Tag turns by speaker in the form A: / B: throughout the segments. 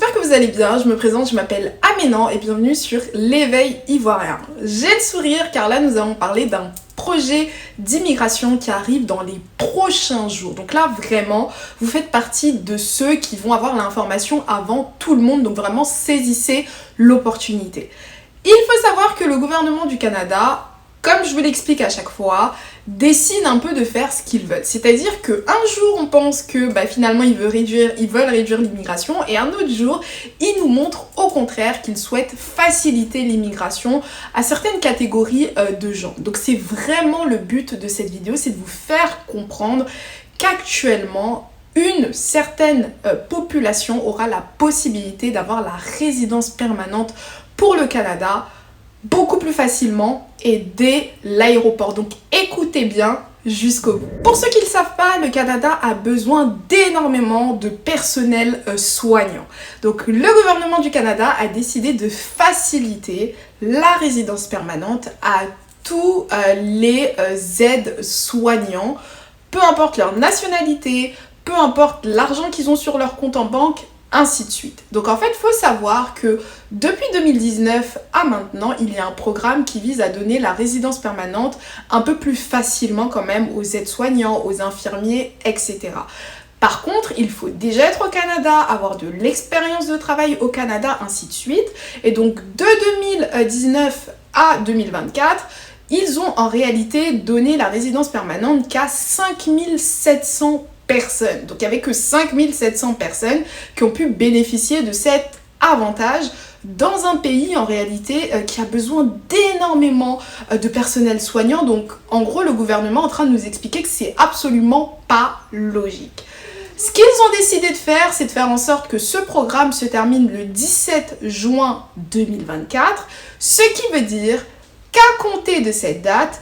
A: j'espère que vous allez bien. Je me présente, je m'appelle Aménan et bienvenue sur l'éveil ivoirien. J'ai le sourire car là nous allons parler d'un projet d'immigration qui arrive dans les prochains jours. Donc là vraiment, vous faites partie de ceux qui vont avoir l'information avant tout le monde, donc vraiment saisissez l'opportunité. Il faut savoir que le gouvernement du Canada, comme je vous l'explique à chaque fois, décide un peu de faire ce qu'ils veulent. C'est-à-dire qu'un jour, on pense que finalement, ils veulent réduire l'immigration et un autre jour, ils nous montrent au contraire qu'ils souhaitent faciliter l'immigration à certaines catégories de gens. Donc c'est vraiment le but de cette vidéo, c'est de vous faire comprendre qu'actuellement, une certaine population aura la possibilité d'avoir la résidence permanente pour le Canada beaucoup plus facilement et dès l'aéroport. Donc écoutez bien jusqu'au bout. Pour ceux qui ne le savent pas, le Canada a besoin d'énormément de personnel soignant. Donc le gouvernement du Canada a décidé de faciliter la résidence permanente à tous les aides-soignants, peu importe leur nationalité, peu importe l'argent qu'ils ont sur leur compte en banque, ainsi de suite. Donc en fait, il faut savoir que depuis 2019 à maintenant, il y a un programme qui vise à donner la résidence permanente un peu plus facilement quand même aux aides-soignants, aux infirmiers, etc. Par contre, il faut déjà être au Canada, avoir de l'expérience de travail au Canada, ainsi de suite. Et donc de 2019 à 2024, ils ont en réalité donné la résidence permanente qu'à 5700 personnes. Donc il n'y avait que 5700 personnes qui ont pu bénéficier de cet avantage dans un pays en réalité qui a besoin d'énormément de personnel soignant. Donc en gros le gouvernement est en train de nous expliquer que c'est absolument pas logique. Ce qu'ils ont décidé de faire, c'est de faire en sorte que ce programme se termine le 17 juin 2024, ce qui veut dire qu'à compter de cette date,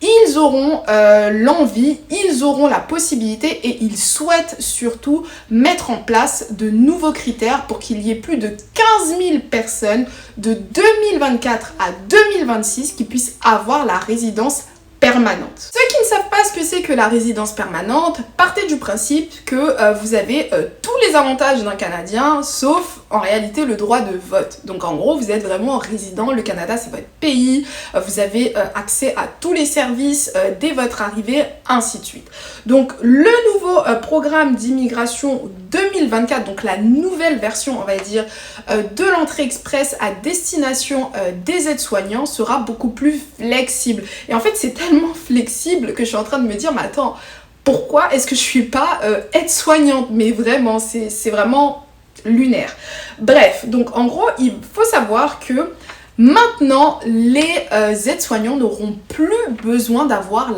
A: ils auront l'envie, ils auront la possibilité et ils souhaitent surtout mettre en place de nouveaux critères pour qu'il y ait plus de 15 000 personnes de 2024 à 2026 qui puissent avoir la résidence permanente. Ceux qui ne savent pas ce que c'est que la résidence permanente, partez du principe que vous avez tous les avantages d'un Canadien, sauf en réalité le droit de vote. Donc en gros, vous êtes vraiment résident, le Canada c'est votre pays, vous avez accès à tous les services dès votre arrivée, ainsi de suite. Donc le nouveau programme d'immigration 2024, donc la nouvelle version, on va dire, de l'entrée express à destination des aides-soignants sera beaucoup plus flexible. Et en fait, c'est tellement flexible que je suis en train de me dire, mais attends, pourquoi est-ce que je suis pas aide-soignante? Mais vraiment, c'est vraiment lunaire. Bref, donc en gros, il faut savoir que maintenant, les aides-soignants n'auront plus besoin d'avoir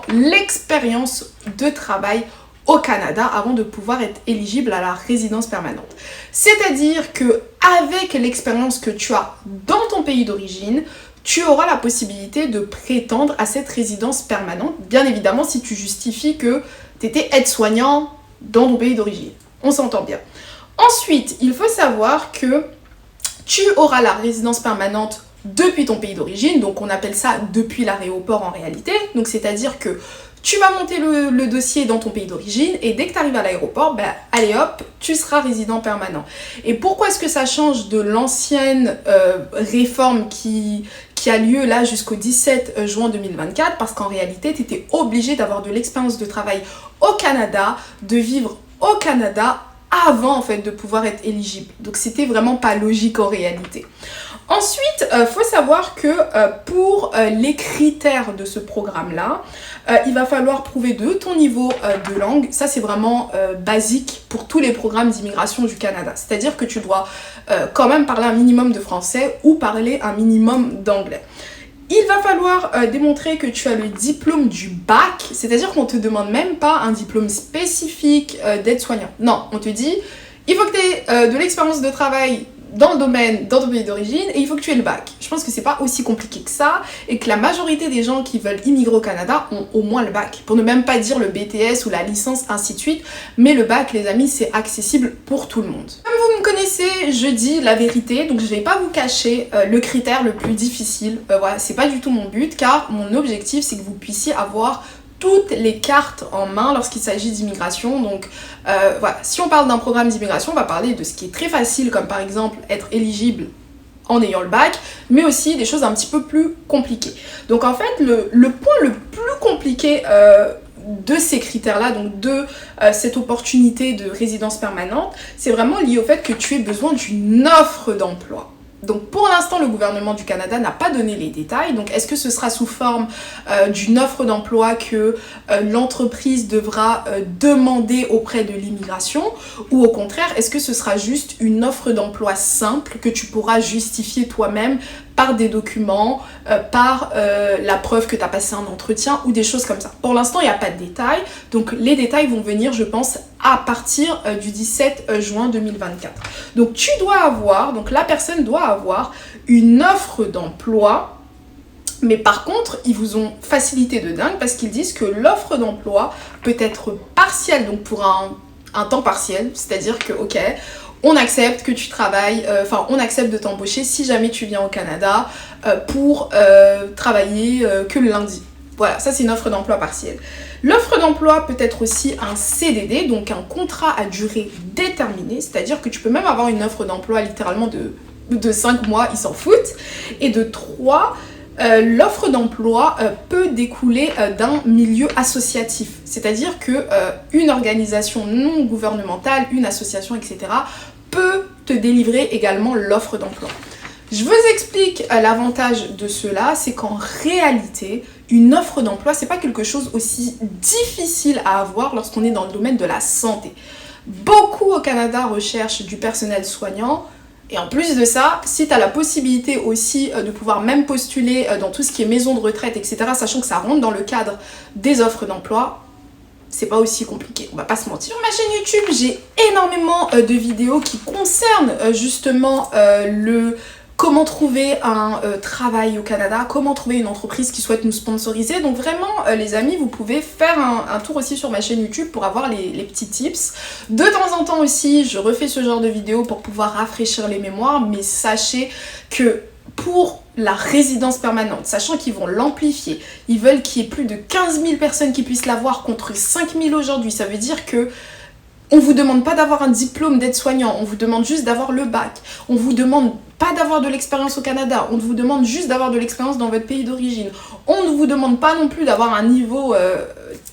A: l'expérience de travail au Canada avant de pouvoir être éligible à la résidence permanente. C'est-à-dire que avec l'expérience que tu as dans ton pays d'origine, tu auras la possibilité de prétendre à cette résidence permanente, bien évidemment si tu justifies que tu étais aide-soignant dans ton pays d'origine. On s'entend bien. Ensuite, il faut savoir que tu auras la résidence permanente depuis ton pays d'origine, donc on appelle ça depuis l'aéroport en réalité. Donc c'est-à-dire que tu vas monter le dossier dans ton pays d'origine et dès que tu arrives à l'aéroport, allez hop, tu seras résident permanent. Et pourquoi est-ce que ça change de l'ancienne réforme qui a lieu là jusqu'au 17 juin 2024? Parce qu'en réalité, tu étais obligé d'avoir de l'expérience de travail au Canada, de vivre au Canada avant en fait de pouvoir être éligible. Donc c'était vraiment pas logique en réalité. Ensuite, faut savoir que pour les critères de ce programme-là, il va falloir prouver de ton niveau de langue. Ça, c'est vraiment basique pour tous les programmes d'immigration du Canada. C'est-à-dire que tu dois quand même parler un minimum de français ou parler un minimum d'anglais. Il va falloir démontrer que tu as le diplôme du bac, c'est-à-dire qu'on ne te demande même pas un diplôme spécifique d'aide-soignant. Non, on te dit, il faut que tu aies de l'expérience de travail dans le domaine, dans ton pays d'origine, et il faut que tu aies le bac. Je pense que c'est pas aussi compliqué que ça, et que la majorité des gens qui veulent immigrer au Canada ont au moins le bac. Pour ne même pas dire le BTS ou la licence, ainsi de suite, mais le bac, les amis, c'est accessible pour tout le monde. Comme vous me connaissez, je dis la vérité, donc je vais pas vous cacher le critère le plus difficile. Voilà, c'est pas du tout mon but, car mon objectif, c'est que vous puissiez avoir toutes les cartes en main lorsqu'il s'agit d'immigration. Donc voilà, si on parle d'un programme d'immigration, on va parler de ce qui est très facile, comme par exemple être éligible en ayant le bac, mais aussi des choses un petit peu plus compliquées. Donc en fait, le point le plus compliqué de ces critères-là, donc de cette opportunité de résidence permanente, c'est vraiment lié au fait que tu aies besoin d'une offre d'emploi. Donc pour l'instant, le gouvernement du Canada n'a pas donné les détails. Donc est-ce que ce sera sous forme d'une offre d'emploi que l'entreprise devra demander auprès de l'immigration, ou au contraire, est-ce que ce sera juste une offre d'emploi simple que tu pourras justifier toi-même par des documents, par la preuve que tu as passé un entretien ou des choses comme ça. Pour l'instant, il n'y a pas de détails. Donc les détails vont venir, je pense, à partir du 17 juin 2024. Donc tu dois avoir, donc la personne doit avoir une offre d'emploi. Mais par contre, ils vous ont facilité de dingue parce qu'ils disent que l'offre d'emploi peut être partielle, donc pour un temps partiel. C'est-à-dire que, ok, on accepte que tu travailles, on accepte de t'embaucher si jamais tu viens au Canada pour travailler que le lundi. Voilà, ça c'est une offre d'emploi partielle. L'offre d'emploi peut être aussi un CDD, donc un contrat à durée déterminée, c'est-à-dire que tu peux même avoir une offre d'emploi littéralement de 5 mois, ils s'en foutent. Et de 3, l'offre d'emploi peut découler d'un milieu associatif, c'est-à-dire que une organisation non gouvernementale, une association, etc., peut te délivrer également l'offre d'emploi. Je vous explique l'avantage de cela, c'est qu'en réalité, une offre d'emploi, c'est pas quelque chose aussi difficile à avoir lorsqu'on est dans le domaine de la santé. Beaucoup au Canada recherchent du personnel soignant. Et en plus de ça, si tu as la possibilité aussi de pouvoir même postuler dans tout ce qui est maison de retraite, etc., sachant que ça rentre dans le cadre des offres d'emploi, c'est pas aussi compliqué, on va pas se mentir. Sur ma chaîne YouTube, j'ai énormément de vidéos qui concernent justement comment trouver un travail au Canada, comment trouver une entreprise qui souhaite nous sponsoriser. Donc vraiment, les amis, vous pouvez faire un tour aussi sur ma chaîne YouTube pour avoir les petits tips. De temps en temps aussi, je refais ce genre de vidéos pour pouvoir rafraîchir les mémoires, mais sachez que pour la résidence permanente, sachant qu'ils vont l'amplifier, ils veulent qu'il y ait plus de 15 000 personnes qui puissent l'avoir contre 5 000 aujourd'hui. Ça veut dire que on vous demande pas d'avoir un diplôme d'aide-soignant, on vous demande juste d'avoir le bac. On vous demande pas d'avoir de l'expérience au Canada, on vous demande juste d'avoir de l'expérience dans votre pays d'origine. On ne vous demande pas non plus d'avoir un niveau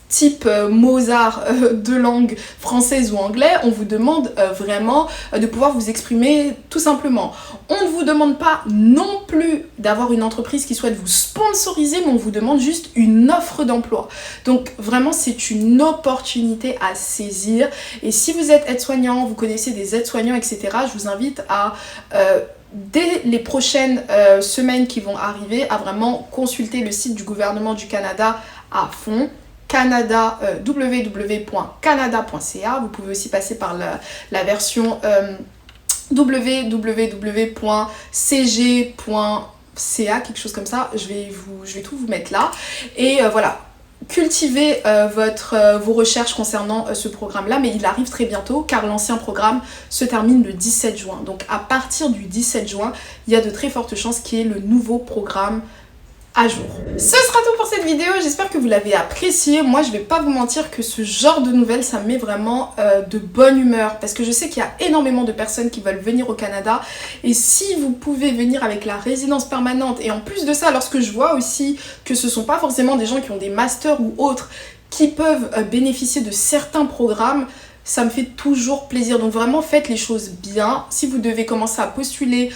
A: type Mozart de langue française ou anglais, on vous demande vraiment de pouvoir vous exprimer tout simplement. On ne vous demande pas non plus d'avoir une entreprise qui souhaite vous sponsoriser, mais on vous demande juste une offre d'emploi. Donc vraiment, c'est une opportunité à saisir. Et si vous êtes aide-soignant, vous connaissez des aides-soignants, etc., je vous invite à dès les prochaines semaines qui vont arriver, à vraiment consulter le site du gouvernement du Canada à fond. www.canada.ca. Vous pouvez aussi passer par la version www.cg.ca, quelque chose comme ça. Je vais tout vous mettre là. Et voilà. Cultivez vos recherches concernant ce programme-là, mais il arrive très bientôt car l'ancien programme se termine le 17 juin. Donc à partir du 17 juin, il y a de très fortes chances qu'il y ait le nouveau programme à jour. Ce sera tout pour cette vidéo, j'espère que vous l'avez apprécié. Moi je vais pas vous mentir que ce genre de nouvelles ça me met vraiment de bonne humeur parce que je sais qu'il y a énormément de personnes qui veulent venir au Canada et si vous pouvez venir avec la résidence permanente et en plus de ça lorsque je vois aussi que ce sont pas forcément des gens qui ont des masters ou autres qui peuvent bénéficier de certains programmes, ça me fait toujours plaisir. Donc vraiment faites les choses bien. Si vous devez commencer à postuler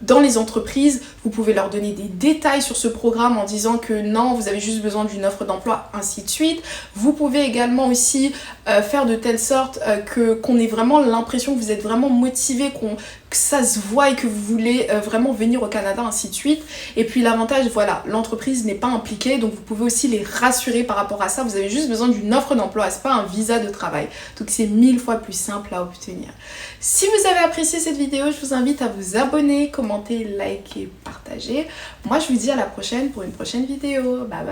A: dans les entreprises, vous pouvez leur donner des détails sur ce programme en disant que non, vous avez juste besoin d'une offre d'emploi, ainsi de suite. Vous pouvez également aussi faire de telle sorte qu'on ait vraiment l'impression que vous êtes vraiment motivé, que ça se voit et que vous voulez vraiment venir au Canada, ainsi de suite. Et puis l'avantage, voilà, l'entreprise n'est pas impliquée, donc vous pouvez aussi les rassurer par rapport à ça. Vous avez juste besoin d'une offre d'emploi, c'est pas un visa de travail. Donc c'est 1000 fois plus simple à obtenir. Si vous avez apprécié cette vidéo, je vous invite à vous abonner, commenter, liker, partager. Moi je vous dis à la prochaine pour une prochaine vidéo. Bye bye!